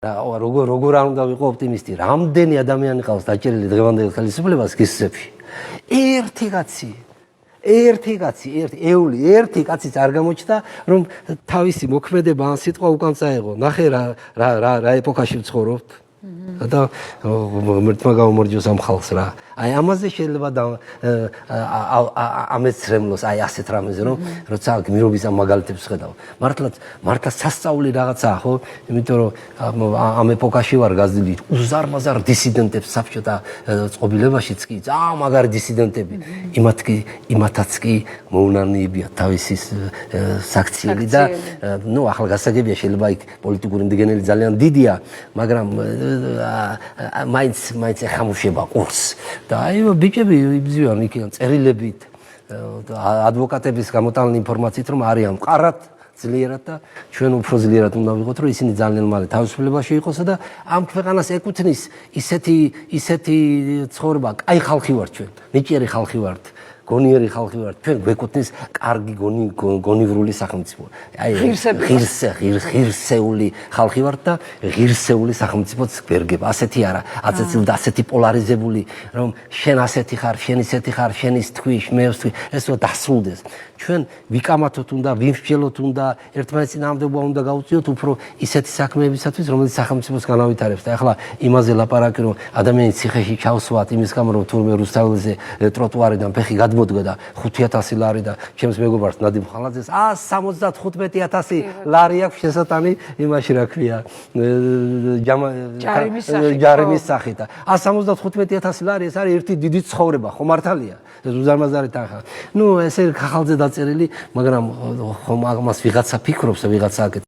როგორ არ უნდა ვიყო ოპტიმისტი, რამდენი ადამიანი ყავს დაჭერილი დღევანდელ ხელისუფლებას გისწრებში. ერთი კაცი არ გამოჩნდა, რომ თავისი მოქმედება ან სიტყვა უკან წაეღო. ნახე რა ეპოქაში ვცხოვრობთ. და მერტმა გამომარჯოს ამ ხალხს რა. აი ამაზე შეიძლება ამეცრემლოს აი ასეთ რამეზე რომ როცა გმირობის ამ მაგალითებს ხედავ. მართლა სასწაული რაღაცაა ხო? იმიტომ რომ ამ ეპოქაში ვარ გაზრდილი უზარმაზარ დისიდენტებს საბჭოთა წყობილებაშიც კი ძალიან მაგარი დისიდენტები. იმათაც კი მოუნანიებიათ თავისი საქციელი და ნუ ახლა გასაგებია შეიძლება იქ პოლიტიკური მდგენელი ძალიან დიდია, მაგრამ მაინც ეხამუშება ყურს. და აი ბიჭები იბზივიან იქიდან წერილებით ადვოკატების გამოტანილი ინფორმაციით რომ არიან მყარად ძლიერად და ჩვენ უფრო ძლიერად უნდა ვიყოთ რომ ისინი ძალიან მალე თავისუფლებაში იყოსა და ამ ქვეყანას ეკუთვნის ისეთი ცხოვრება კაი ხალხი ვართ ჩვენ ნიჭიერი ხალხი ვართ გონიერი ხალხი ვართ ჩვენ გვეკუთვნის კარგი გონივრული სახელმწიფო აი ღირსეული ხალხი ვართ და ღირსეული სახელმწიფოც გვერგება ასეთი არა ასეთი პოლარიზებული რომ შენ ასეთი ხარ შენ ისეთი ხარ შენ ის თქვი მე ის თქვი ეს რა დასრულდეს ჩვენ ვიკამათოთ უნდა ვიმსჯელოთ უნდა ერთმანეთის წინააღმდეგობა უნდა გავუწიოთ უფრო ისეთი საქმეებისათვის რომელიც სახელმწიფოს განავითარებს და ახლა იმაზე ლაპარაკი რომ ადამიანის ციხეში ჩავსვათ იმის გამო რომ თურმე რუსთაველზე ტროტუარიდან ფეხი გადმოდგა და 5000 ლარი და ჩემს მეგობარს ნადიმ ხალაძეს 175,000 ლარი აქვს შესატანი იმაში რა ქვია ჯარიმის სახით და 175,000 ლარი ეს არის ერთი დიდი ცხოვრება ხო მართალია ეს უზარმაზარი თანხა ნუ ესე ხალხზე დაწერილი მაგრამ ხომ ამას ვიღაცა ფიქრობს და ვიღაცა